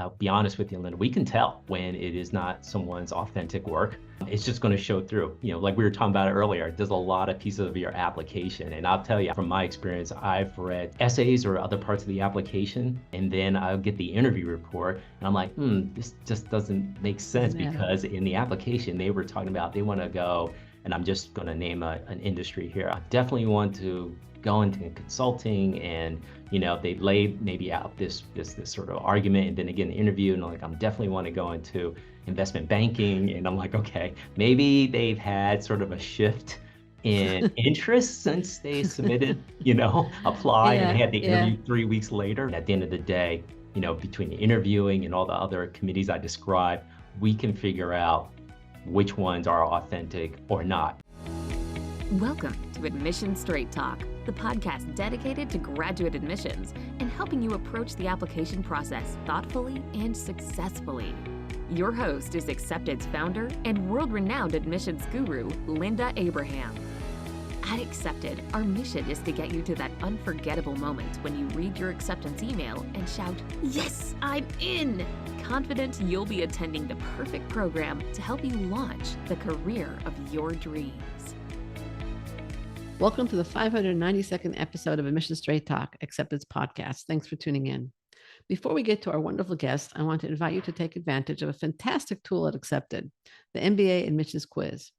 I'll be honest with you, Linda, we can tell when it is not someone's authentic work. It's just going to show through. Like we were talking about earlier, there's a lot of pieces of your application. And I'll tell you, from my experience, I've read essays or other parts of the application, and then I'll get the interview report, and I'm like, this just doesn't make sense because in the application, they were talking about they want to go, and I'm just going to name an industry here. I definitely want to go into consulting, and they laid maybe out this sort of argument, and then again the interview, and I'm definitely want to go into investment banking, and I'm like, okay, maybe they've had sort of a shift in interest since they submitted, apply and had the interview 3 weeks later. And at the end of the day, between the interviewing and all the other committees I described, we can figure out which ones are authentic or not. Welcome to Admission Straight Talk, the podcast dedicated to graduate admissions and helping you approach the application process thoughtfully and successfully. Your host is Accepted's founder and world-renowned admissions guru, Linda Abraham. At Accepted, our mission is to get you to that unforgettable moment when you read your acceptance email and shout, "Yes, I'm in!" Confident you'll be attending the perfect program to help you launch the career of your dreams. Welcome to the 592nd episode of Admission Straight Talk, Accepted's podcast. Thanks for tuning in. Before we get to our wonderful guest, I want to invite you to take advantage of a fantastic tool at Accepted, the MBA Admissions Quiz.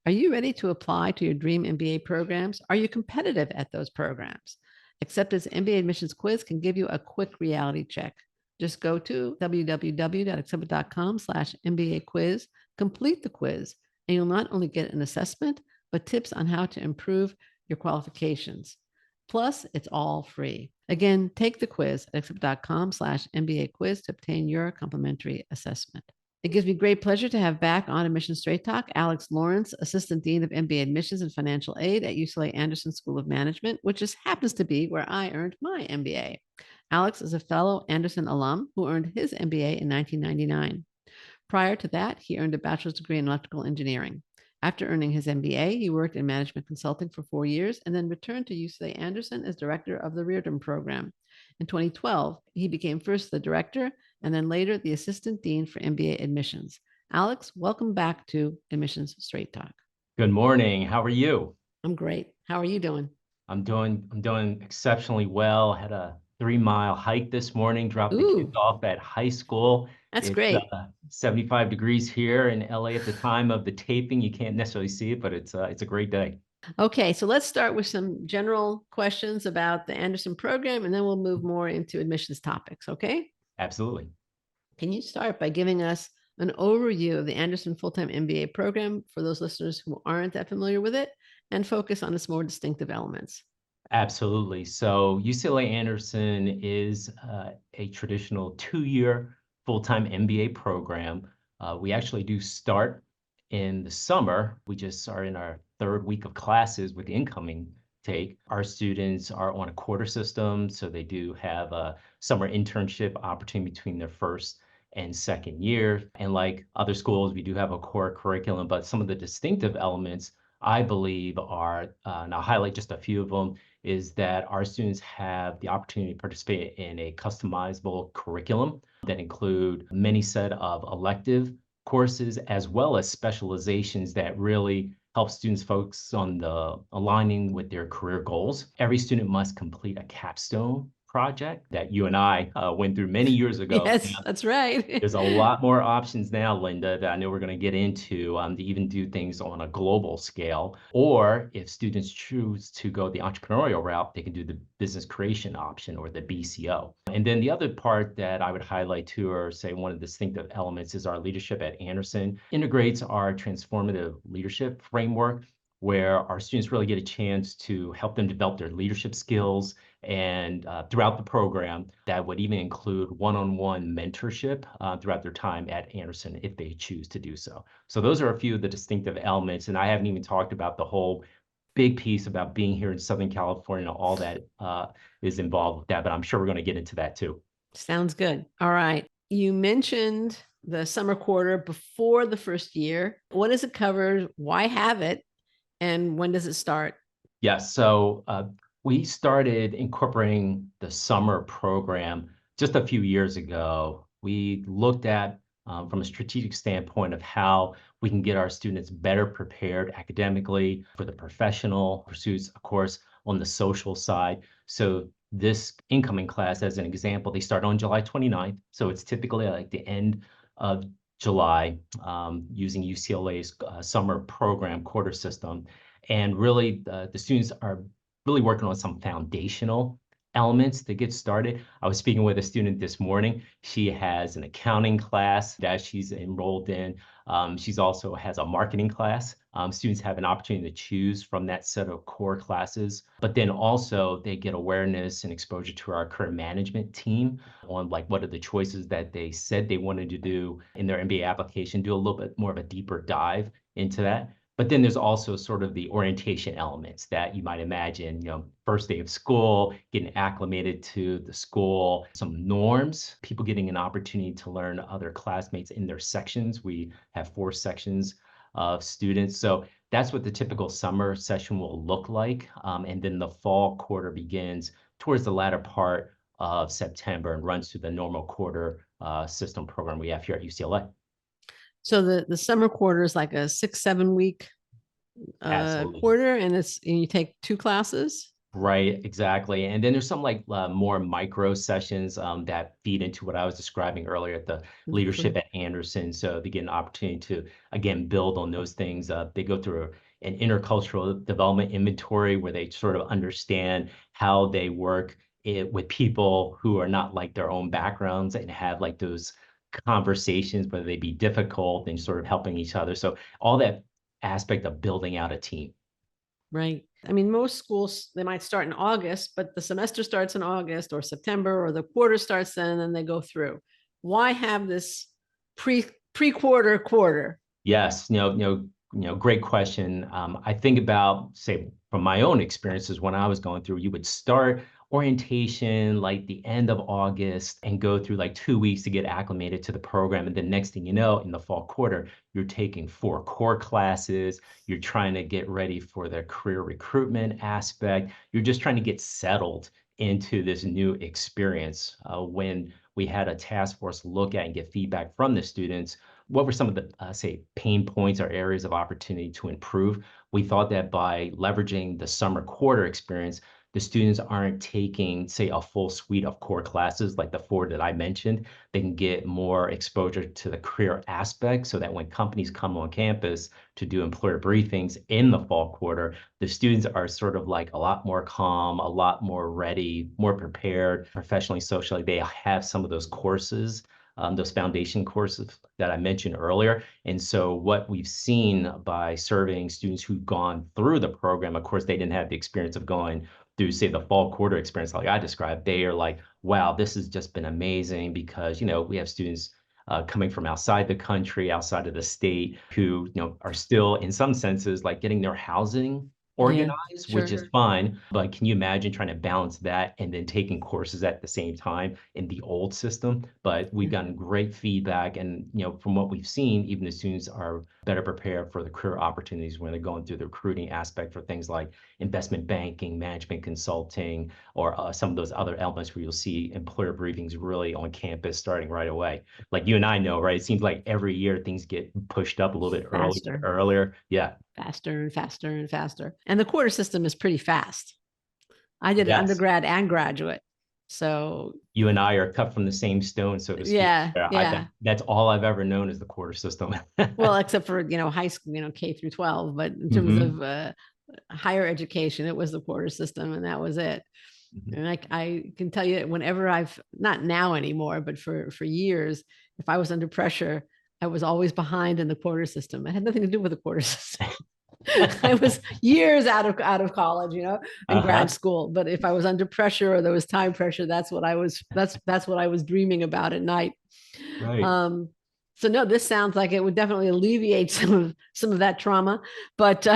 Are you ready to apply to your dream MBA programs? Are you competitive at those programs? Accepted's MBA Admissions Quiz can give you a quick reality check. Just go to www.accepted.com/MBA quiz, complete the quiz, and you'll not only get an assessment, but tips on how to improve your qualifications. Plus, it's all free. Again, take the quiz at accepted.com/MBA quiz to obtain your complimentary assessment. It gives me great pleasure to have back on Admission Straight Talk, Alex Lawrence, Assistant Dean of MBA Admissions and Financial Aid at UCLA Anderson School of Management, which just happens to be where I earned my MBA. Alex is a fellow Anderson alum who earned his MBA in 1999. Prior to that, he earned a bachelor's degree in electrical engineering. After earning his MBA, he worked in management consulting for 4 years and then returned to UCLA Anderson as director of the Reardon program. In 2012, he became first the director and then later the assistant dean for MBA admissions. Alex, welcome back to Admissions Straight Talk. Good morning. How are you? I'm great. How are you doing? I'm doing exceptionally well. Had a 3-mile hike this morning, dropped the kids off at high school. That's great. 75 degrees here in LA at the time of the taping. You can't necessarily see it, but it's a great day. Okay, so let's start with some general questions about the Anderson program, and then we'll move more into admissions topics, okay? Absolutely. Can you start by giving us an overview of the Anderson full-time MBA program for those listeners who aren't that familiar with it and focus on its more distinctive elements? Absolutely. So UCLA Anderson is a traditional 2-year full-time MBA program. We actually do start in the summer. We just are in our 3rd week of classes with the incoming take. Our students are on a quarter system, so they do have a summer internship opportunity between their 1st and 2nd year. And like other schools, we do have a core curriculum, but some of the distinctive elements I believe are, and I'll highlight just a few of them, is that our students have the opportunity to participate in a customizable curriculum that include many set of elective courses as well as specializations that really help students focus on the aligning with their career goals. Every student must complete a capstone project that you and I went through many years ago. Yes, that's right. There's a lot more options now, Linda, that I know we're going to get into to even do things on a global scale. Or if students choose to go the entrepreneurial route, they can do the business creation option or the BCO. And then the other part that I would highlight too, or say one of the distinctive elements, is our leadership at Anderson integrates our transformative leadership framework, where our students really get a chance to help them develop their leadership skills. And throughout the program, that would even include one-on-one mentorship throughout their time at Anderson if they choose to do so. So those are a few of the distinctive elements. And I haven't even talked about the whole big piece about being here in Southern California, all that is involved with that, but I'm sure we're going to get into that too. Sounds good. All right. You mentioned the summer quarter before the 1st year. What does it cover? Why have it? And when does it start? Yes. So we started incorporating the summer program just a few years ago. We looked at from a strategic standpoint of how we can get our students better prepared academically for the professional pursuits, of course, on the social side. So this incoming class, as an example, they start on July 29th. So it's typically like the end of July, using UCLA's summer program quarter system. And really, the students are really working on some foundational elements to get started. I was speaking with a student this morning. She has an accounting class that she's enrolled in. She's also has a marketing class. Students have an opportunity to choose from that set of core classes, but then also they get awareness and exposure to our career management team on like what are the choices that they said they wanted to do in their MBA application, do a little bit more of a deeper dive into that. But then there's also sort of the orientation elements that you might imagine, first day of school, getting acclimated to the school, some norms, people getting an opportunity to learn other classmates in their sections. We have 4 sections of students. So that's what the typical summer session will look like. And then the fall quarter begins towards the latter part of September and runs through the normal quarter system program we have here at UCLA. So the summer quarter is like a 6-7 week quarter, and you take 2 classes. Right, exactly. And then there's some like more micro sessions that feed into what I was describing earlier at the leadership at Anderson. So they get an opportunity to, again, build on those things. They go through an intercultural development inventory where they sort of understand how they work with people who are not like their own backgrounds and have like those conversations, whether they be difficult and sort of helping each other. So all that aspect of building out a team. Right. I mean, most schools, they might start in August, but the semester starts in August or September, or the quarter starts then, and then they go through. Why have this pre-quarter? Yes, great question. I think about, say, from my own experiences when I was going through, you would start orientation like the end of August and go through like 2 weeks to get acclimated to the program. And then next thing you know, in the fall quarter, you're taking 4 core classes. You're trying to get ready for the career recruitment aspect. You're just trying to get settled into this new experience. When we had a task force look at and get feedback from the students, what were some of the, say, pain points or areas of opportunity to improve? We thought that by leveraging the summer quarter experience, the students aren't taking, say, a full suite of core classes like the 4 that I mentioned. They can get more exposure to the career aspect so that when companies come on campus to do employer briefings in the fall quarter, the students are sort of like a lot more calm, a lot more ready, more prepared professionally, socially. They have some of those courses, those foundation courses that I mentioned earlier. And so what we've seen by surveying students who've gone through the program, of course, they didn't have the experience of going through, say, the fall quarter experience like I described. They are like, wow, this has just been amazing because, we have students coming from outside the country, outside of the state, who, are still in some senses like getting their housing organized, which is fine. But can you imagine trying to balance that and then taking courses at the same time in the old system? But we've gotten great feedback. And, from what we've seen, even the students are better prepared for the career opportunities when they're going through the recruiting aspect for things like investment banking, management consulting, or some of those other elements where you'll see employer briefings really on campus starting right away. Like you and I know, right? It seems like every year things get pushed up a little bit earlier. Yeah. Faster and faster and faster. And the quarter system is pretty fast. I did an Yes. undergrad and graduate. So You and I are cut from the same stone, so to speak. Yeah. That's all I've ever known is the quarter system. Well, except for, high school, K through 12, but in terms of higher education, it was the quarter system, and that was it. And I can tell you, whenever not now anymore, but for years, if I was under pressure, I was always behind in the quarter system. It had nothing to do with the quarter system. I was years out of college, and grad school. But if I was under pressure or there was time pressure, that's what I was dreaming about at night. Right. So no, this sounds like it would definitely alleviate some of that trauma. But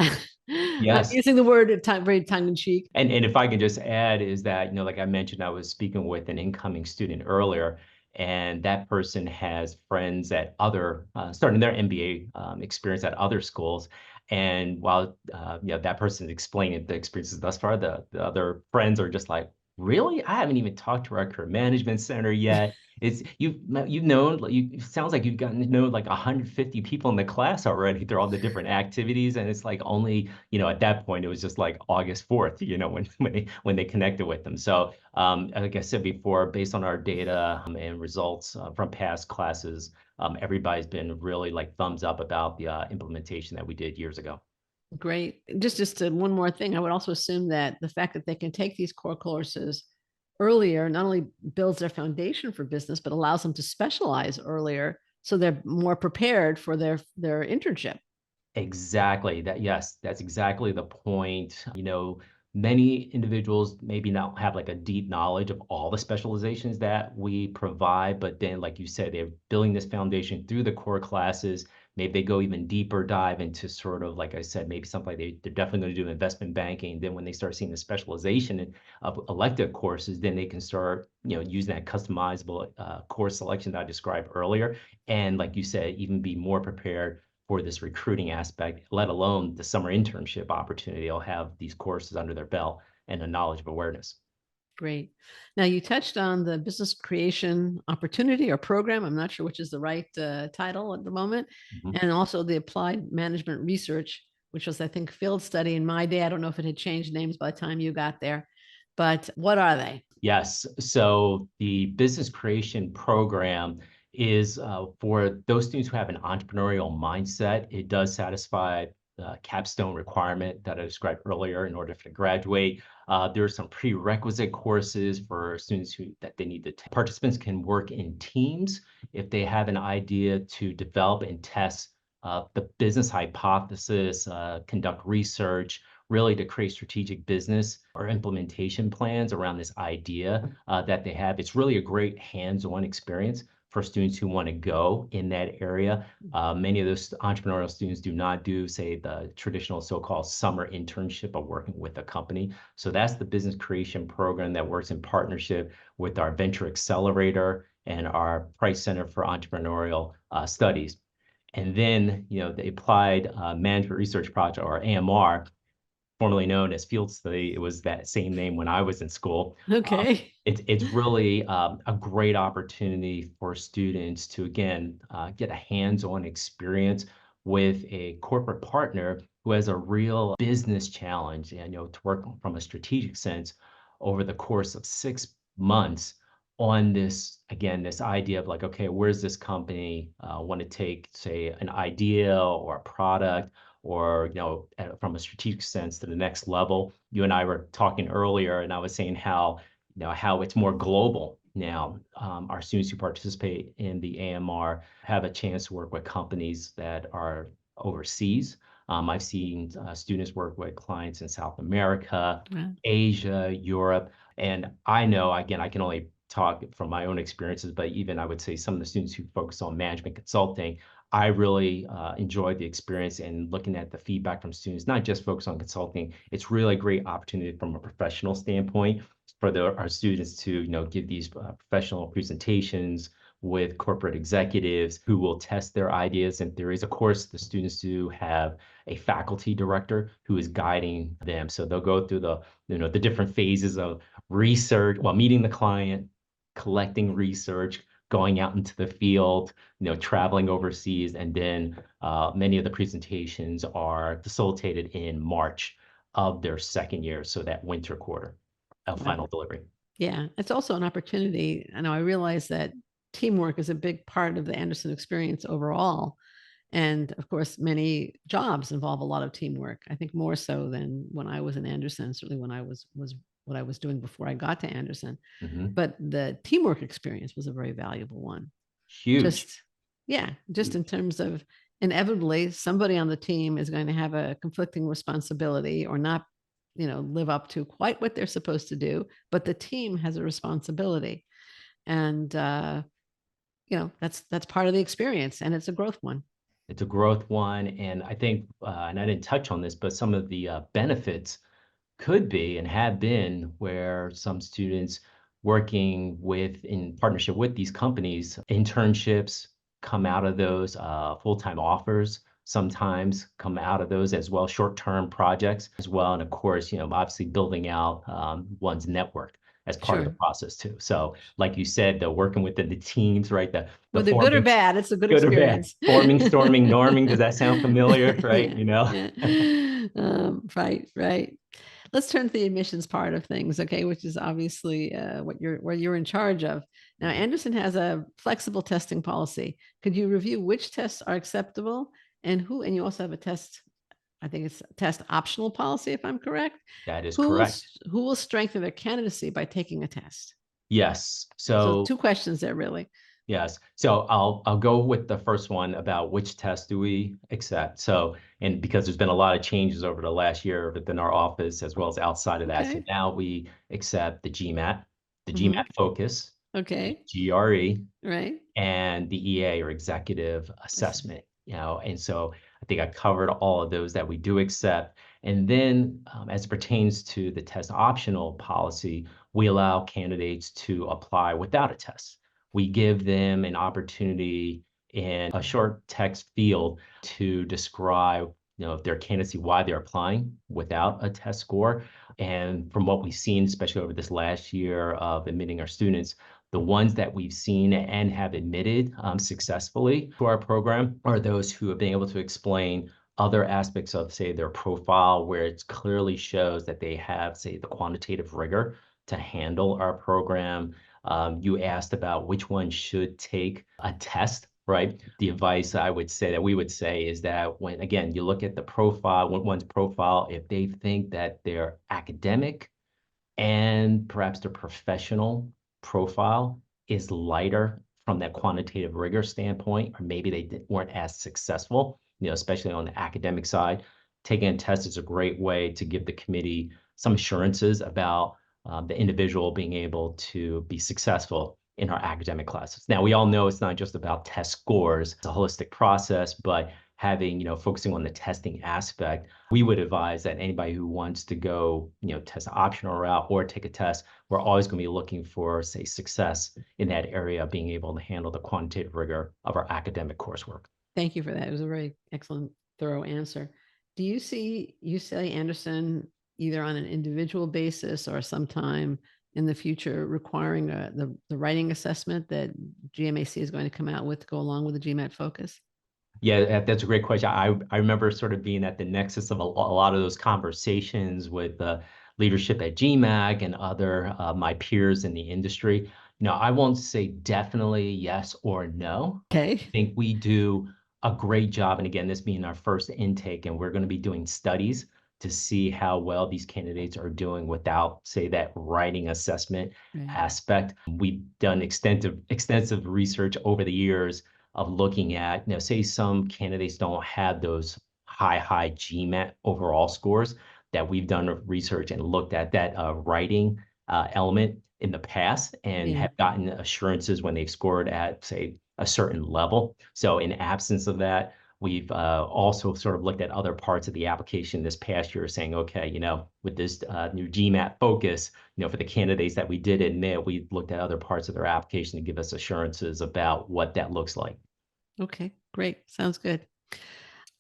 Yes. using the word very tongue in cheek. And if I can just add is that, like I mentioned, I was speaking with an incoming student earlier, and that person has friends at other, starting their MBA experience at other schools. And while that person is explaining the experiences thus far, the other friends are just like, Really? I haven't even talked to our career management center yet. You've known like, you it sounds like you've gotten to know like 150 people in the class already through all the different activities, and it's like only at that point it was just like August 4th, when when they connected with them. So like I said before, based on our data and results from past classes, everybody's been really like thumbs up about the implementation that we did years ago. Great. Just one more thing. I would also assume that the fact that they can take these core courses earlier not only builds their foundation for business, but allows them to specialize earlier so they're more prepared for their internship. Exactly. Yes, that's exactly the point. Many individuals maybe not have like a deep knowledge of all the specializations that we provide, but then, like you said, they're building this foundation through the core classes. Maybe they go even deeper dive into sort of, like I said, maybe something like they're definitely going to do investment banking. Then when they start seeing the specialization of elective courses, then they can start, using that customizable course selection that I described earlier. And like you said, even be more prepared for this recruiting aspect, let alone the summer internship opportunity. They'll have these courses under their belt and a knowledge of awareness. Great. Now you touched on the business creation opportunity or program. I'm not sure which is the right title at the moment. Mhm. And also the applied management research, which was, I think, field study in my day. I don't know if it had changed names by the time you got there, but what are they? Yes. So the business creation program is for those students who have an entrepreneurial mindset. It does satisfy the capstone requirement that I described earlier in order to graduate. There are some prerequisite courses for students that they need to take. Participants can work in teams if they have an idea to develop and test the business hypothesis, conduct research, really to create strategic business or implementation plans around this idea that they have. It's really a great hands-on experience for students who want to go in that area. Many of those entrepreneurial students do not do, say, the traditional so-called summer internship of working with a company. So that's the business creation program that works in partnership with our Venture Accelerator and our Price Center for Entrepreneurial Studies. And then, the Applied Management Research Project, or AMR, formerly known as field study. It was that same name when I was in school. Okay. It's really a great opportunity for students to, again, get a hands-on experience with a corporate partner who has a real business challenge and, to work from a strategic sense over the course of 6 months on this, again, this idea of like, okay, where's this company want to take, say, an idea or a product or from a strategic sense to the next level. You and I were talking earlier, and I was saying how it's more global now. Our students who participate in the AMR have a chance to work with companies that are overseas. I've seen students work with clients in South America, Yeah. Asia, Europe, and I know, again, I can only talk from my own experiences, but even I would say some of the students who focus on management consulting, I really enjoyed the experience and looking at the feedback from students, not just focus on consulting. It's really a great opportunity from a professional standpoint for our students to, give these professional presentations with corporate executives who will test their ideas and theories. Of course, the students do have a faculty director who is guiding them. So they'll go through the different phases of research, while meeting the client, collecting research, going out into the field, traveling overseas, and then many of the presentations are facilitated in March of their second year, so that winter quarter of Wow. final delivery. Yeah, it's also an opportunity. I know I realize that teamwork is a big part of the Anderson experience overall. And of course, many jobs involve a lot of teamwork. I think more so than when I was in Anderson, certainly when I was what I was doing before I got to Anderson. Mhm. But the teamwork experience was a very valuable one. Huge. Just, yeah, just in terms of inevitably somebody on the team is going to have a conflicting responsibility or not, live up to quite what they're supposed to do, but the team has a responsibility. And that's part of the experience, and it's a growth one. It's a growth one, and I think, and I didn't touch on this, but some of the benefits could be and have been where some students working in partnership with these companies, internships come out of those, full-time offers sometimes come out of those as well, short-term projects as well. And of course, obviously building out one's network. as part of the Sure. process too. So like you said, the working within the teams, right? The Whether good or forming, bad, it's a good good or bad, experience. forming, storming, norming. Does that sound familiar? Right? Yeah, You know? yeah. Right, right. Let's turn to the admissions part of things, okay, which is obviously what you're in charge of. Now, Anderson has a flexible testing policy. Could you review which tests are acceptable and who? And you also have a test. I think it's a test optional policy, if I'm correct. That is Who will correct. who will strengthen their candidacy by taking a test? Yes. So So two questions there, really. yes. So I'll go with the first one about which test do we accept. So, and because there's been a lot of changes over the last year within our office as well as outside of that. So Okay. now we accept the GMAT, the Hmm. GMAT Focus, the Okay. GRE, Right. and the EA or executive I see. assessment, and so I think I covered all of those that we do accept. And then as it pertains to the test optional policy, we allow candidates to apply without a test. We give them an opportunity in a short text field to describe, their candidacy, why they're applying without a test score. And from what we've seen, especially over this last year of admitting our students, the ones that we've seen and have admitted successfully to our program are those who have been able to explain other aspects of, say, their profile where it clearly shows that they have, say, the quantitative rigor to handle our program. You asked about which one should take a test, right? The advice I would say that we would say is that when, again, you look at the profile, one's profile, if they think that their academic and perhaps their professional profile is lighter from that quantitative rigor standpoint, or maybe they weren't as successful, especially on the academic side. Taking a test is a great way to give the committee some assurances about the individual being able to be successful in our academic classes. Now, we all know it's not just about test scores, it's a holistic process, but having, focusing on the testing aspect, we would advise that anybody who wants to go, test optional route or take a test, we're always going to be looking for, say, success in that area, being able to handle the quantitative rigor of our academic coursework. Thank you for that. It was a very excellent, thorough answer. Do you see UCLA Anderson either on an individual basis or sometime in the future requiring the writing assessment that GMAC is going to come out with to go along with the GMAT Focus? Yeah, that's a great question. I remember sort of being at the nexus of a lot of those conversations with the leadership at GMAC and other my peers in the industry. I won't say definitely yes or no. Okay. I think we do a great job, and again, this being our first intake, and we're going to be doing studies to see how well these candidates are doing without, say, that writing assessment Right. aspect. We've done extensive research over the years of looking at, say some candidates don't have those high GMAT overall scores, that we've done research and looked at that writing element in the past and Yeah. have gotten assurances when they've scored at, say, a certain level. So in absence of that, we've also sort of looked at other parts of the application this past year saying, okay, with this new GMAT focus, for the candidates that we did admit, we looked at other parts of their application to give us assurances about what that looks like. Okay, great. Sounds good.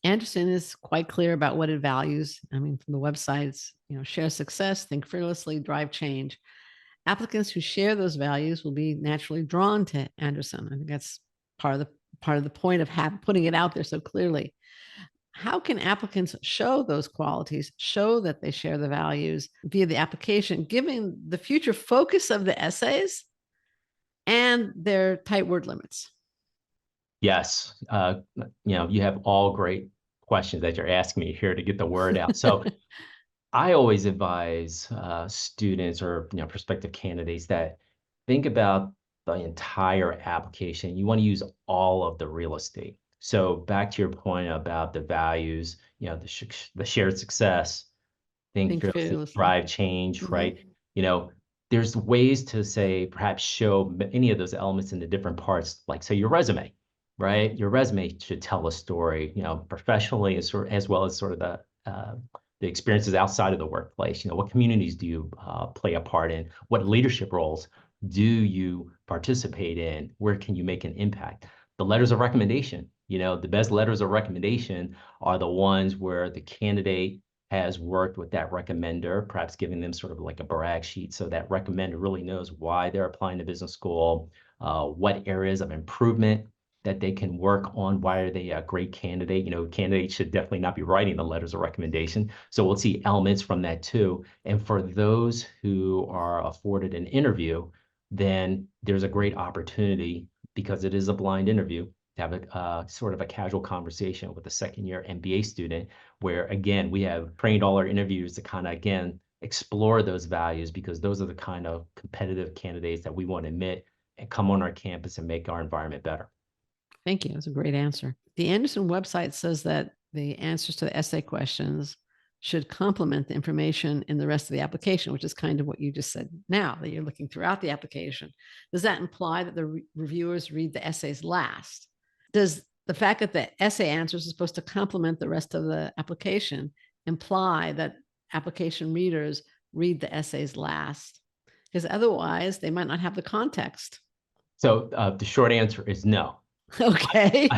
Anderson is quite clear about what it values. I mean, from the websites, share success, think fearlessly, drive change. Applicants who share those values will be naturally drawn to Anderson. I think that's part of the point of putting it out there so clearly. How can applicants show those qualities, show that they share the values via the application, given the future focus of the essays and their tight word limits? Yes, you have all great questions that you're asking me here to get the word out. So I always advise students or prospective candidates that think about the entire application. You want to use all of the real estate. So back to your point about the values, the shared success, think Think fearlessly, fearlessly. drive change, Mhm. right? You know, there's ways to say perhaps show any of those elements in the different parts, like say your resume, right? Your resume should tell a story, professionally as well as sort of the experiences outside of the workplace. What communities do you play a part in? What leadership roles do you participate in? Where can you make an impact? The letters of recommendation, the best letters of recommendation are the ones where the candidate has worked with that recommender, perhaps giving them sort of like a brag sheet so that recommender really knows why they're applying to business school, what areas of improvement that they can work on. Why are they a great candidate? Candidates should definitely not be writing the letters of recommendation. So we'll see elements from that too. And for those who are afforded an interview, then there's a great opportunity, because it is a blind interview, to have a sort of a casual conversation with a second-year MBA student, where, again, we have trained all our interviews to kind of, again, explore those values, because those are the kind of competitive candidates that we want to admit and come on our campus and make our environment better. Thank you. That's a great answer. The Anderson website says that the answers to the essay questions should complement the information in the rest of the application, which is kind of what you just said now, that you're looking throughout the application. Does that imply that the reviewers read the essays last? Does the fact that the essay answers are supposed to complement the rest of the application imply that application readers read the essays last? Because otherwise, they might not have the context. So the short answer is no. Okay.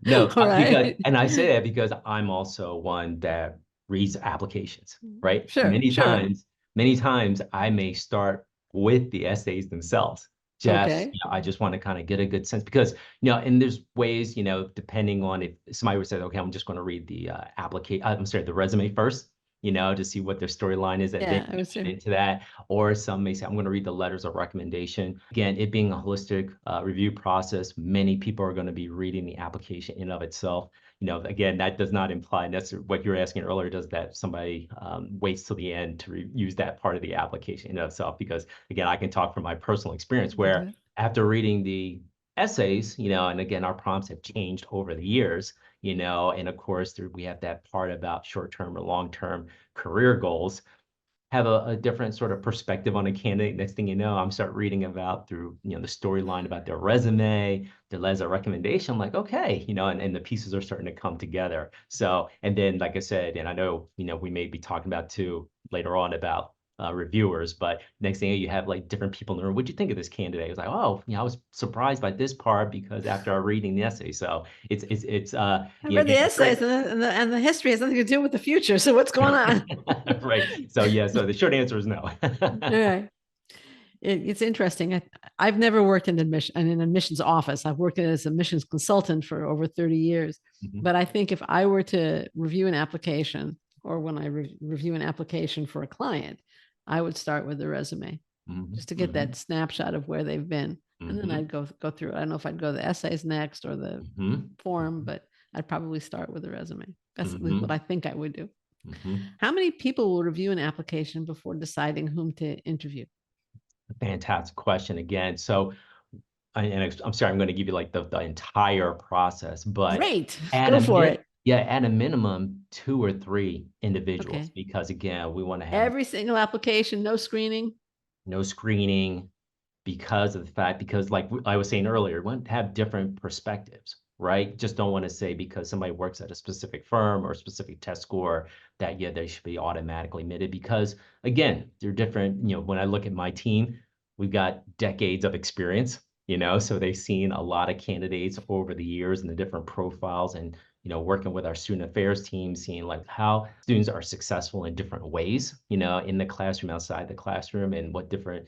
No, All right. because, and I say that because I'm also one that reads applications, right? Sure, Many times I may start with the essays themselves. Okay. I just want to kind of get a good sense, because, and there's ways, depending on if somebody would say, okay, I'm just going to read the the resume first, to see what their storyline is, and then get into that. Or some may say, I'm going to read the letters of recommendation. Again, it being a holistic review process, many people are going to be reading the application in and of itself. Again, that does not imply, and that's what you were asking earlier, does that somebody waits till the end to use that part of the application in and of itself? Because, again, I can talk from my personal experience where after reading the essays, and again, our prompts have changed over the years, and of course, we have that part about short-term or long-term career goals, have a different sort of perspective on a candidate. Next thing you know, I'm start reading about through, the storyline about their resume, their letter of recommendation. I'm like, okay, and the pieces are starting to come together. So, and then, like I said, and I know, we may be talking about too later on about reviewers, but next thing you have like different people in the room. What'd you think of this candidate? It's like, oh, I was surprised by this part because after reading the essay. So I read the essays, and the history has nothing to do with the future. So what's going on? Right. So so the short answer is no. All right. It's interesting. I've never worked in an admissions office. I've worked as a admissions consultant for over 30 years. But I think if I were to review an application, or when I review an application for a client, I would start with the resume, just to get that snapshot of where they've been. And then I'd go through it. I don't know if I'd go to the essays next or the form, but I'd probably start with the resume. That's what I think I would do. How many people will review an application before deciding whom to interview? Fantastic question again. So, and I'm sorry, I'm going to give you like the entire process, but great, go for it. Yeah, at a minimum, 2 or 3 individuals, because again, we want to have every single application, no screening. No screening, because of the fact, because like I was saying earlier, we want to have different perspectives, right? Just don't want to say because somebody works at a specific firm or a specific test score that, yeah, they should be automatically admitted, because again, they're different. When I look at my team, we've got decades of experience, so they've seen a lot of candidates over the years and the different profiles, and working with our student affairs team, seeing like how students are successful in different ways, in the classroom, outside the classroom, and what different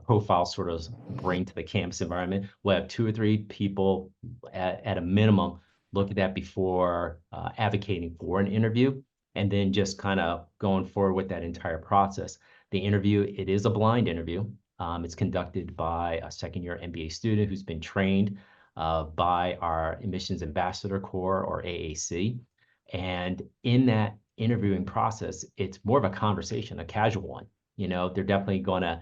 profiles sort of bring to the campus environment. We'll have 2 or 3 people at a minimum look at that before advocating for an interview, and then just kind of going forward with that entire process. The interview, it is a blind interview. It's conducted by a second-year MBA student who's been trained by our Admissions Ambassador Corps, or AAC. And in that interviewing process, it's more of a conversation, a casual one. They're definitely going to,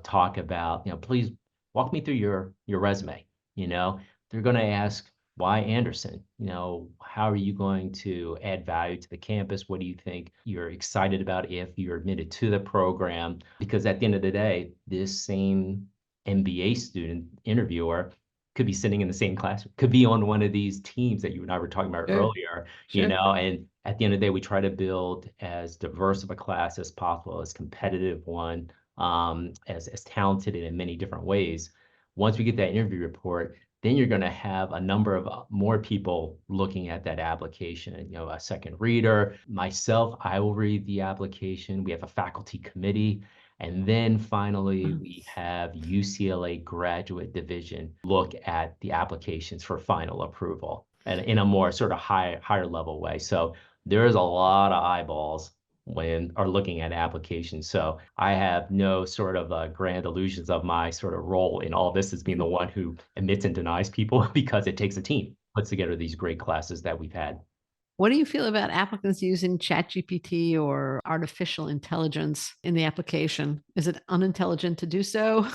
talk about, please walk me through your resume. They're going to ask, why Anderson? How are you going to add value to the campus? What do you think you're excited about if you're admitted to the program? Because at the end of the day, this same MBA student interviewer could be sitting in the same class, could be on one of these teams that you and I were talking about earlier, and at the end of the day, we try to build as diverse of a class as possible, as competitive one, as talented in many different ways. Once we get that interview report, then you're going to have a number of more people looking at that application. A second reader, myself, I will read the application. We have a faculty committee. And then finally, we have UCLA graduate division look at the applications for final approval and in a more sort of higher level way. So there's a lot of eyeballs when are looking at applications. So I have no sort of grand illusions of my sort of role in all this as being the one who admits and denies people because it takes a team, puts together these great classes that we've had. What do you feel about applicants using ChatGPT or artificial intelligence in the application? Is it unintelligent to do so?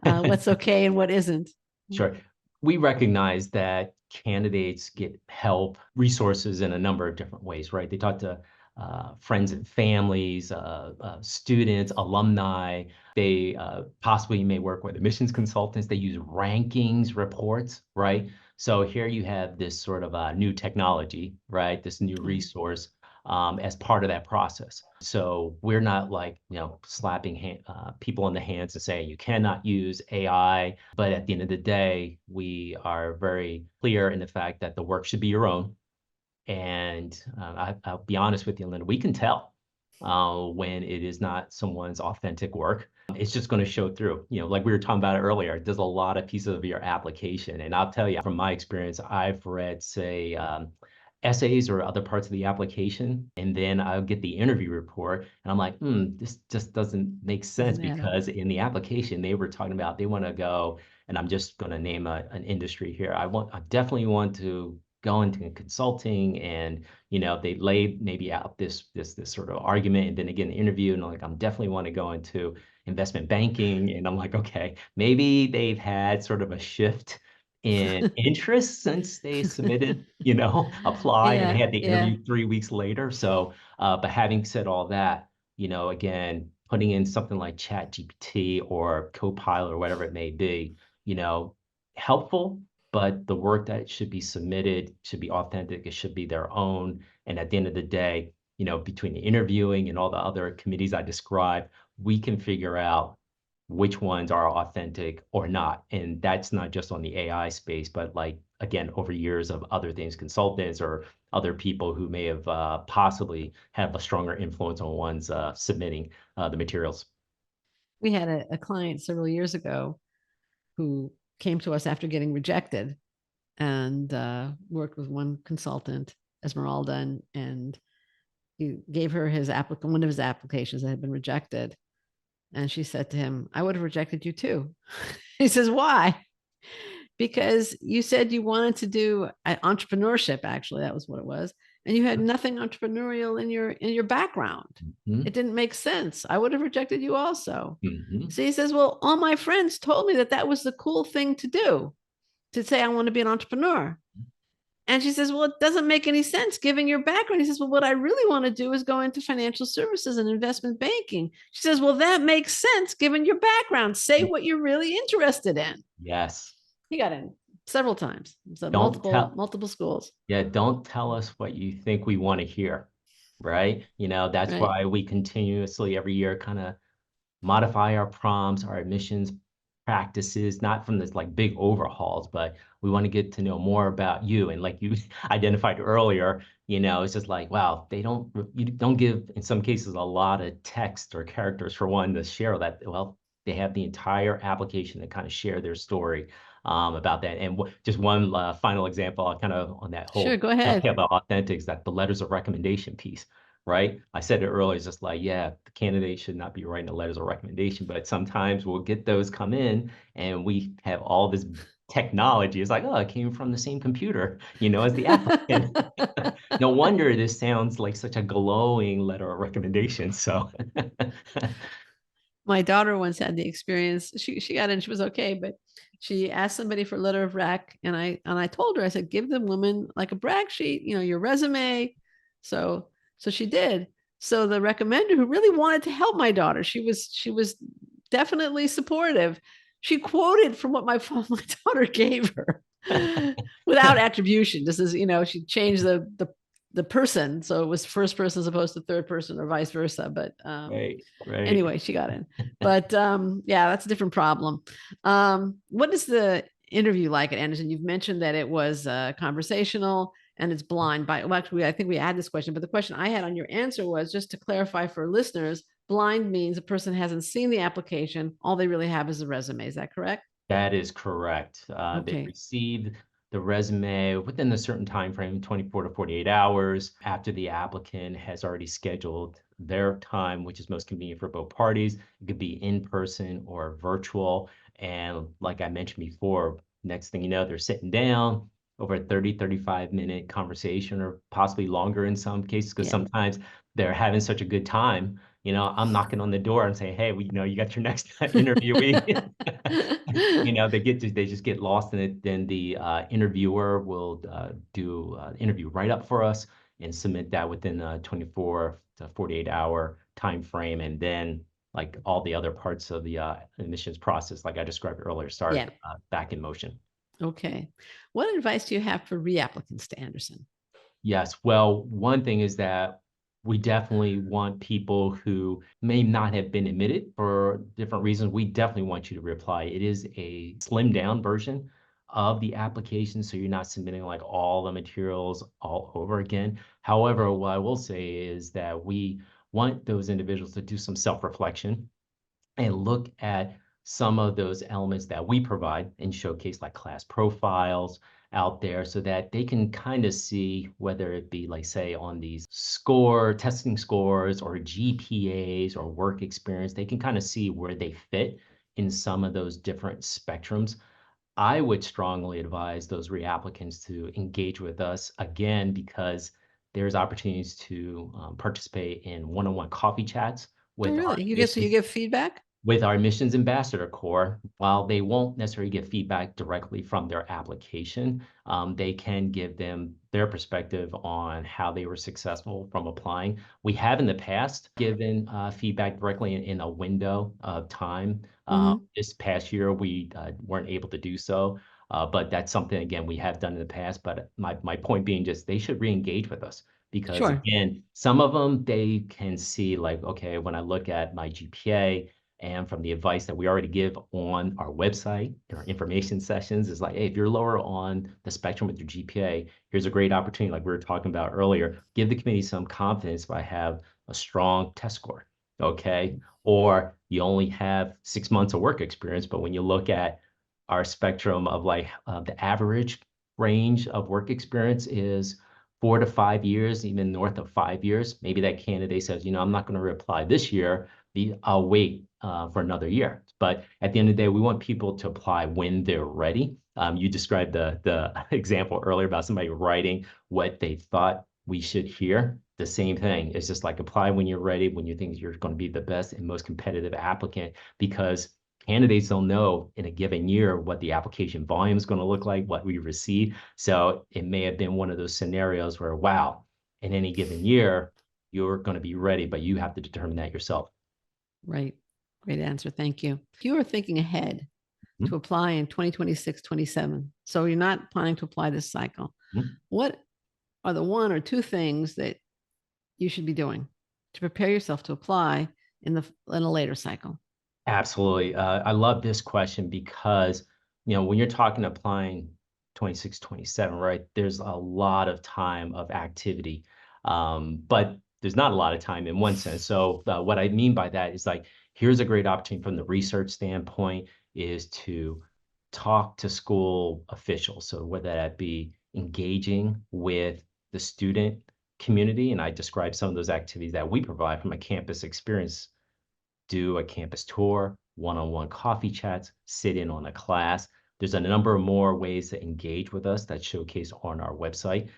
What's okay and what isn't? Sure. We recognize that candidates get help, resources in a number of different ways, right? They talk to friends and families, students, alumni. They possibly may work with admissions consultants. They use rankings reports, right? So here you have this sort of new technology, right? This new resource as part of that process. So we're not like, slapping people in the hands and saying you cannot use AI. But at the end of the day, we are very clear in the fact that the work should be your own. And I'll be honest with you, Linda, we can tell when it is not someone's authentic work. It's just going to show through. Like we were talking about earlier, there's a lot of pieces of your application. And I'll tell you, from my experience, I've read, say, essays or other parts of the application, and then I'll get the interview report, and I'm like, this just doesn't make sense because in the application they were talking about they want to go, and I'm just going to name an industry here. I definitely want to go into consulting, and they laid maybe out this sort of argument, and then again the interview, and I'm definitely want to go into investment banking, and I'm like, okay, maybe they've had sort of a shift in interest since they submitted, apply and had the interview 3 weeks later. So, but having said all that, again, putting in something like ChatGPT or Copilot or whatever it may be, helpful, but the work that should be submitted should be authentic. It should be their own. And at the end of the day, between the interviewing and all the other committees I described, we can figure out which ones are authentic or not. And that's not just on the AI space, but like, again, over years of other things, consultants or other people who may have possibly have a stronger influence on one's submitting the materials. We had a client several years ago who came to us after getting rejected and worked with one consultant, Esmeralda, and he gave her one of his applications that had been rejected. And she said to him, I would have rejected you too. He says, why? Because you said you wanted to do entrepreneurship, actually, that was what it was. And you had nothing entrepreneurial in your background. Mm-hmm. It didn't make sense. I would have rejected you also. Mm-hmm. So he says, well, all my friends told me that was the cool thing to do, to say I want to be an entrepreneur. And she says, well, it doesn't make any sense given your background. He says, well, what I really want to do is go into financial services and investment banking. She says, well, that makes sense given your background. Say what you're really interested in. Yes. He got in several times. So multiple schools. Yeah. Don't tell us what you think we want to hear. Right. That's why we continuously every year kind of modify our prompts, our admissions practices, not from this like big overhauls, but we want to get to know more about you. And like you identified earlier, it's just like, wow, you don't give, in some cases, a lot of text or characters for one to share that. Well, they have the entire application to kind of share their story about that. And just one final example, kind of on that whole, sure, go ahead, about authentics, that the letters of recommendation piece. Right? I said it earlier, it's just like, yeah, the candidate should not be writing the letters of recommendation, but sometimes we'll get those come in and we have all this technology. It's like, oh, it came from the same computer, as the applicant. No wonder this sounds like such a glowing letter of recommendation. So my daughter once had the experience. She got in, she was okay, but she asked somebody for a letter of rec. And I told her, I said, give the woman like a brag sheet, your resume. So she did. So the recommender, who really wanted to help my daughter, she was definitely supportive. She quoted from what my daughter gave her without attribution. This is, she changed the person. So it was first person as opposed to third person or vice versa. But right. Anyway, she got in. But yeah, that's a different problem. What is the interview like at Anderson? You've mentioned that it was conversational and it's blind. Well, actually, I think we had this question, but the question I had on your answer was, just to clarify for listeners, blind means a person hasn't seen the application. All they really have is a resume. Is that correct? That is correct. They Okay. received the resume within a certain time frame, 24 to 48 hours, after the applicant has already scheduled their time, which is most convenient for both parties. It could be in person or virtual. And like I mentioned before, next thing you know, they're sitting down over a 30, 35-minute conversation, or possibly longer in some cases, because Yeah. sometimes they're having such a good time. I'm knocking on the door and saying, hey, you got your next interview. They just get lost in it. Then the interviewer will do interview write-up for us and submit that within a 24 to 48-hour time frame. And then like all the other parts of the admissions process, like I described earlier, start Yeah. back in motion. Okay. What advice do you have for re-applicants to Anderson? Yes. Well, one thing is that we definitely want people who may not have been admitted for different reasons. We definitely want you to reapply. It is a slimmed down version of the application, so you're not submitting like all the materials all over again. However, what I will say is that we want those individuals to do some self-reflection and look at some of those elements that we provide and showcase, like class profiles out there, so that they can kind of see whether it be like, say, on these testing scores or GPAs or work experience, they can kind of see where they fit in some of those different spectrums. I would strongly advise those reapplicants to engage with us again, because there's opportunities to participate in one-on-one coffee chats Oh, with our really? You admissions give feedback? Ambassador Corps. While they won't necessarily get feedback directly from their application, they can give them their perspective on how they were successful from applying. We have in the past given feedback directly in a window of time. Mm-hmm. This past year, we weren't able to do so, but that's something, again, we have done in the past. But my point being, just they should re-engage with us. Because Sure. again, some of them, they can see like, okay, when I look at my GPA, and from the advice that we already give on our website, in our information sessions, is like, hey, if you're lower on the spectrum with your GPA, here's a great opportunity, like we were talking about earlier. Give the committee some confidence by have a strong test score, okay? Or you only have 6 months of work experience, but when you look at our spectrum of like the average range of work experience is 4 to 5 years, even north of 5 years. Maybe that candidate says, I'm not going to reapply this year. I'll wait for another year. But at the end of the day, we want people to apply when they're ready. You described the example earlier about somebody writing what they thought we should hear. The same thing. It's just like, apply when you're ready, when you think you're going to be the best and most competitive applicant, because candidates don't know in a given year what the application volume is going to look like, what we receive. So it may have been one of those scenarios where, wow, in any given year, you're going to be ready, but you have to determine that yourself. Right. Great answer. Thank you. If you were thinking ahead to Mhm. apply in 2026, 27, so you're not planning to apply this cycle, Mhm. what are the one or two things that you should be doing to prepare yourself to apply in a later cycle? Absolutely. I love this question because, when you're talking applying 26, 27, right, there's a lot of time of activity, but there's not a lot of time in one sense. So what I mean by that is like, here's a great opportunity from the research standpoint, is to talk to school officials. So whether that be engaging with the student community, and I describe some of those activities that we provide from a campus experience, do a campus tour, one-on-one coffee chats, sit in on a class. There's a number of more ways to engage with us that showcase on our website.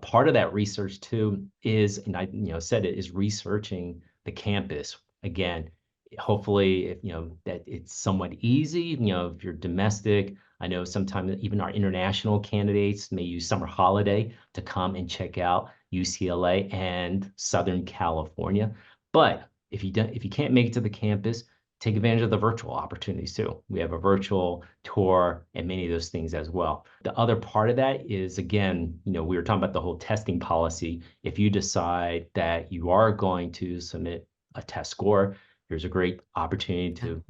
Part of that research too is, and I said it, is researching the campus. Again, hopefully, if that it's somewhat easy. If you're domestic, I know sometimes even our international candidates may use summer holiday to come and check out UCLA and Southern California. But if you can't make it to the campus, take advantage of the virtual opportunities too. We have a virtual tour and many of those things as well. The other part of that is, again, we were talking about the whole testing policy. If you decide that you are going to submit a test score, here's a great opportunity to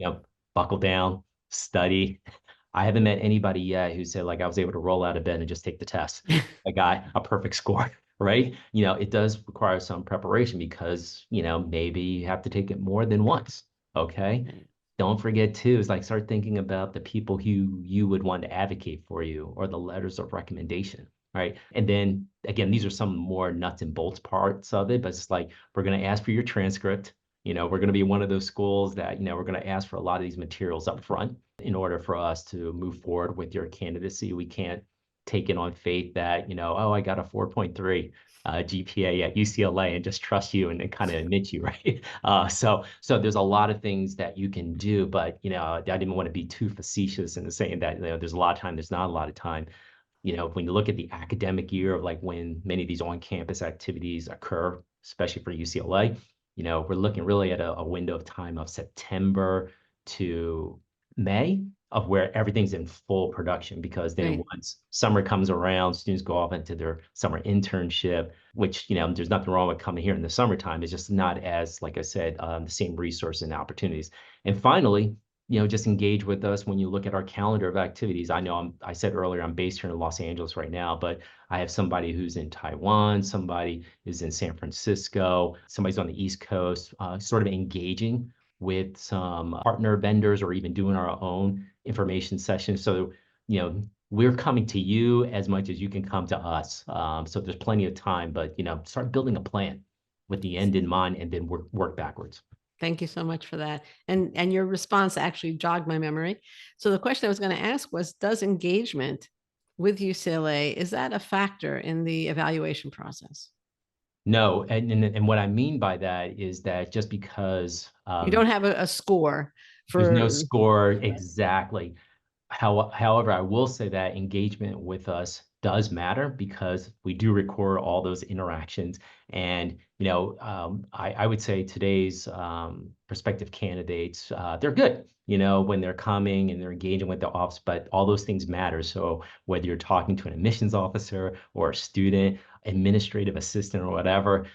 buckle down, study. I haven't met anybody yet who said like I was able to roll out of bed and just take the test. I got a perfect score, right? It does require some preparation because, maybe you have to take it more than once. Okay. Don't forget too, is like start thinking about the people who you would want to advocate for you or the letters of recommendation, right? And then again, these are some more nuts and bolts parts of it, but it's like we're going to ask for your transcript. We're going to be one of those schools that, we're going to ask for a lot of these materials up front in order for us to move forward with your candidacy. We can't take it on faith that, oh, I got a 4.3 GPA at UCLA and just trust you and kind of admit you, right? So there's a lot of things that you can do, but I didn't want to be too facetious in saying that there's a lot of time, there's not a lot of time. When you look at the academic year of like when many of these on-campus activities occur, especially for UCLA, we're looking really at a window of time of September to May of where everything's in full production, because then Right. once summer comes around, students go off into their summer internship, which, there's nothing wrong with coming here in the summertime. It's just not as, like I said, the same resources and opportunities. And finally, just engage with us when you look at our calendar of activities. I know I said earlier, I'm based here in Los Angeles right now, but I have somebody who's in Taiwan, somebody is in San Francisco, somebody's on the East Coast, sort of engaging with some partner vendors or even doing our own information sessions. So, we're coming to you as much as you can come to us. So there's plenty of time, but, start building a plan with the end in mind and then work backwards. Thank you so much for that. And your response actually jogged my memory. So the question I was going to ask was, does engagement with UCLA, is that a factor in the evaluation process? No, and what I mean by that is that just because You don't have a score there's no for score exactly. However, I will say that engagement with us does matter because we do record all those interactions. And, I would say today's prospective candidates, they're good, when they're coming and they're engaging with the office, but all those things matter. So whether you're talking to an admissions officer or a student, administrative assistant or whatever,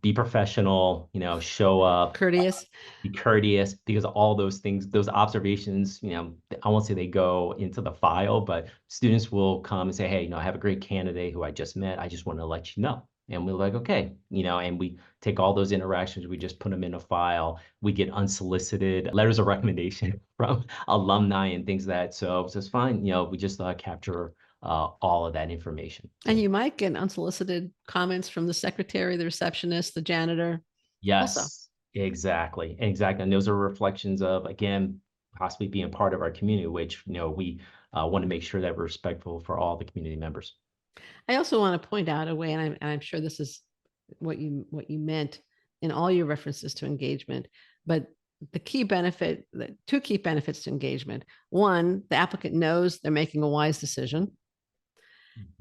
be professional, show up, courteous. be courteous, because all those things, those observations, I won't say they go into the file, but students will come and say, hey, I have a great candidate who I just met. I just want to let you know. And we're like, okay, and we take all those interactions, we just put them in a file. We get unsolicited letters of recommendation from alumni and things like that. So it's fine. We just capture all of that information. And So, you might get unsolicited comments from the secretary, the receptionist, the janitor also. yes, exactly. Exactly. And those are reflections of, again, possibly being part of our community, which, we want to make sure that we're respectful for all the community members. I also want to point out a way, and I'm sure this is what you meant in all your references to engagement, but the two key benefits to engagement: one, the applicant knows they're making a wise decision,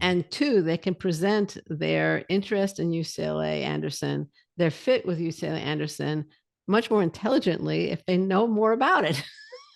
and two, they can present their interest in UCLA Anderson, their fit with UCLA Anderson, much more intelligently if they know more about it.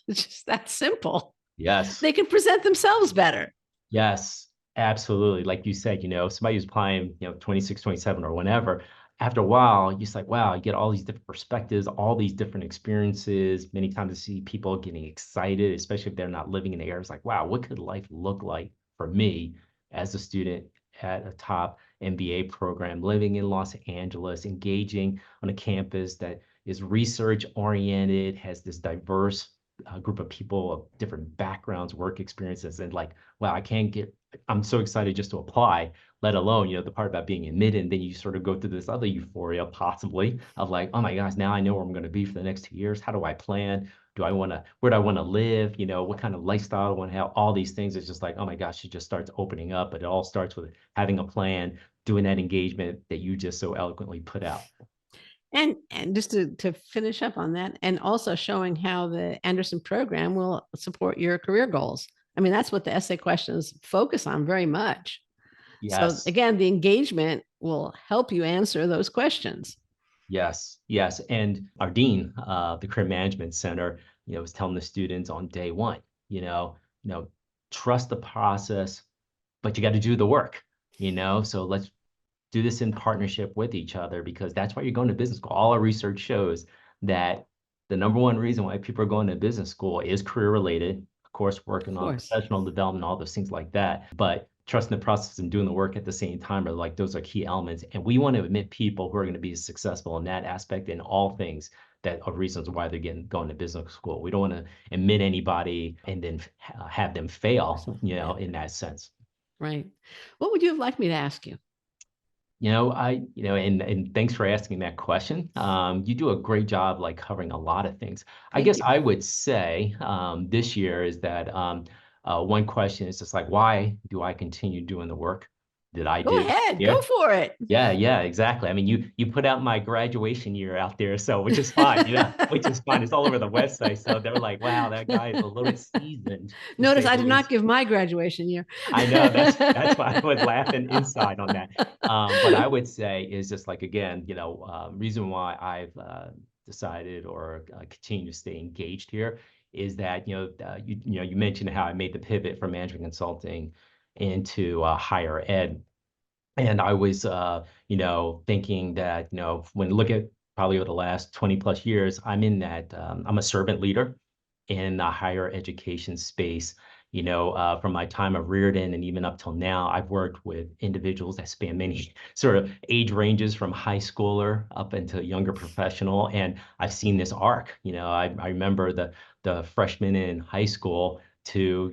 It's just that simple. Yes. They can present themselves better. Yes, absolutely. Like you said, somebody who's applying, 26, 27 or whenever, after a while, you're just like, wow, you get all these different perspectives, all these different experiences. Many times I see people getting excited, especially if they're not living in the area. It's like, wow, what could life look like for me as a student at a top MBA program, living in Los Angeles, engaging on a campus that is research oriented, has this diverse group of people of different backgrounds, work experiences, and like, wow, I'm so excited just to apply, let alone, the part about being admitted. And then you sort of go through this other euphoria possibly of like, oh my gosh, now I know where I'm going to be for the next 2 years. How do I plan? Where do I want to live? What kind of lifestyle I want to have? All these things. It's just like, oh my gosh, it just starts opening up. But it all starts with having a plan, doing that engagement that you just so eloquently put out. And just to finish up on that, and also showing how the Anderson program will support your career goals. I mean, that's what the essay questions focus on very much. So Yes. again, the engagement will help you answer those questions. Yes, yes. And our dean, the career management center, was telling the students on day one, trust the process, but you got to do the work, so let's do this in partnership with each other, because that's why you're going to business school. All our research shows that the number one reason why people are going to business school is career related. Of coursework and Of on course. professional development, all those things like that. But trusting the process and doing the work at the same time are like those are key elements. And we want to admit people who are going to be successful in that aspect in all things that are reasons why they're going to business school. We don't want to admit anybody and then have them fail, in that sense. Right. What would you have liked me to ask you? And thanks for asking that question. You do a great job like covering a lot of things. I Thank guess you. I would say this year is that one question is just like, why do I continue doing the work that I Go do ahead. Go here? for it. Yeah, exactly. I mean, you put out my graduation year out there, so which is fine, which is fine. It's all over the website. So they're like, wow, that guy is a little seasoned, to Notice say I the did not least. give my graduation year. I know that's why I was laughing inside on that. But I would say is just like again, reason why I've decided or continue to stay engaged here is that you mentioned how I made the pivot from management consulting into higher ed. And I was, thinking that, when you look at probably over the last 20 plus years, I'm in that, I'm a servant leader in the higher education space. From my time of Reardon and even up till now, I've worked with individuals that span many sort of age ranges from high schooler up into younger professional. And I've seen this arc. I remember the freshmen in high school to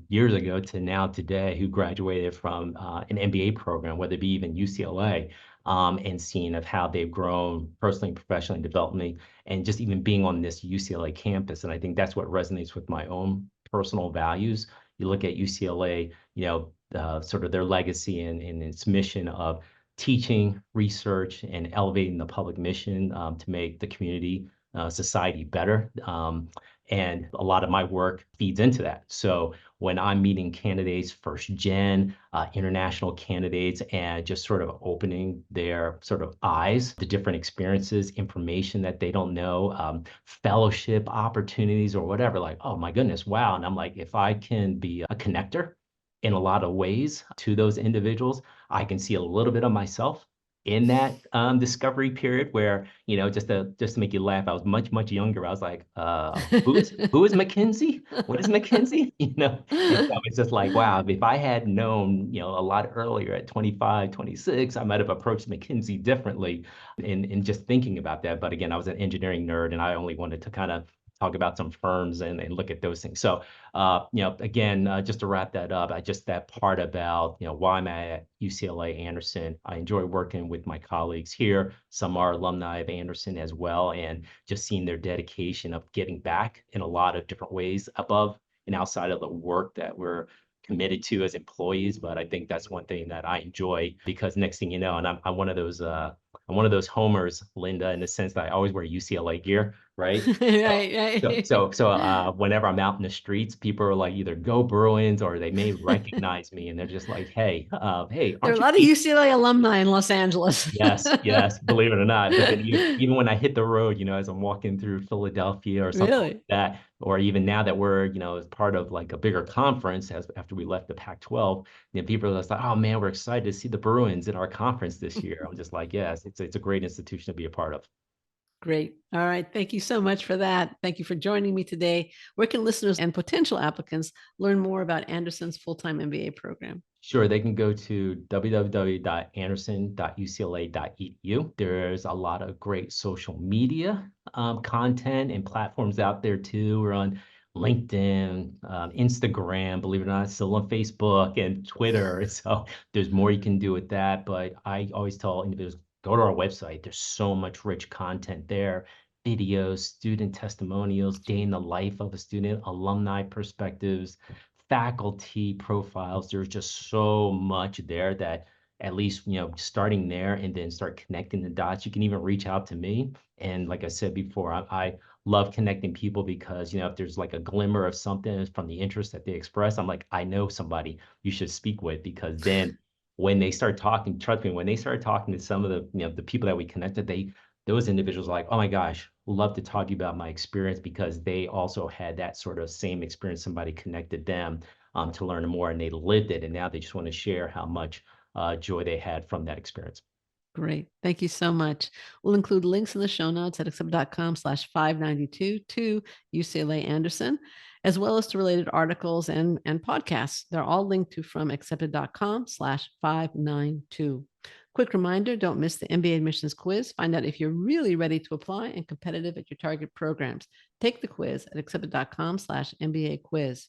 years ago to now today who graduated from an MBA program, whether it be even UCLA, and seeing of how they've grown personally, professionally, developed me, and just even being on this UCLA campus. And I think that's what resonates with my own personal values. You look at UCLA, sort of their legacy and its mission of teaching, research, and elevating the public mission to make the community, society better. And a lot of my work feeds into that. So when I'm meeting candidates, first gen, international candidates, and just sort of opening their sort of eyes to different experiences, information that they don't know, fellowship opportunities or whatever, like, oh my goodness, wow. And I'm like, if I can be a connector in a lot of ways to those individuals, I can see a little bit of myself in that discovery period where, just to make you laugh, I was much younger. I was like, who is McKinsey? What is McKinsey? And so it's just like, wow, if I had known, a lot earlier at 25, 26, I might have approached McKinsey differently in just thinking about that. But again, I was an engineering nerd and I only wanted to kind of talk about some firms and look at those things. So, again, just to wrap that up, that part about, why I'm at UCLA Anderson. I enjoy working with my colleagues here. Some are alumni of Anderson as well, and just seeing their dedication of getting back in a lot of different ways above and outside of the work that we're committed to as employees. But I think that's one thing that I enjoy because next thing you know, and I'm one of those I'm one of those homers, Linda, in the sense that I always wear UCLA gear, right? So whenever I'm out in the streets, people are like either go Bruins or they may recognize me and they're just like, hey, There are aren't a you lot of Pete? UCLA alumni in Los Angeles. Yes, believe it or not. But then even when I hit the road, as I'm walking through Philadelphia or something like Really? that, or even now that we're, as part of like a bigger conference as after we left the Pac-12, people are just like, oh man, we're excited to see the Bruins in our conference this year. I'm just like, yes, it's a great institution to be a part of. Great. All right. Thank you so much for that. Thank you for joining me today. Where can listeners and potential applicants learn more about Anderson's full-time MBA program? Sure, they can go to www.anderson.ucla.edu. There's a lot of great social media content and platforms out there too. We're on LinkedIn, Instagram, believe it or not, still on Facebook and Twitter. So there's more you can do with that. But I always tell individuals, go to our website. There's so much rich content there. Videos, student testimonials, day in the life of a student, alumni perspectives, faculty profiles. There's just so much there that at least, starting there and then start connecting the dots. You can even reach out to me. And like I said before, I love connecting people because, if there's like a glimmer of something from the interest that they express, I'm like, I know somebody you should speak with because then when they start talking, trust me, when they start talking to some of the, the people that we connected, those individuals are like, oh my gosh, love to talk to you about my experience because they also had that sort of same experience. Somebody connected them to learn more and they lived it. And now they just want to share how much joy they had from that experience. Great. Thank you so much. We'll include links in the show notes at accept.com/592 to UCLA Anderson. as well as to related articles and podcasts. They're all linked to from accepted.com/592. Quick reminder, don't miss the MBA admissions quiz. Find out if you're really ready to apply and competitive at your target programs. Take the quiz at accepted.com/MBA quiz.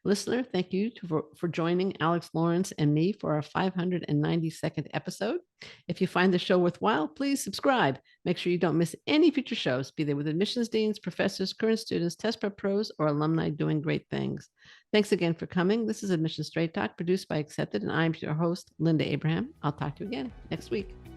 Listener, thank you for joining Alex Lawrence and me for our 592nd episode. If you find the show worthwhile, please subscribe. Make sure you don't miss any future shows, be they with admissions deans, professors, current students, test prep pros, or alumni doing great things. Thanks again for coming. This is Admission Straight Talk, produced by Accepted, and I'm your host, Linda Abraham. I'll talk to you again next week.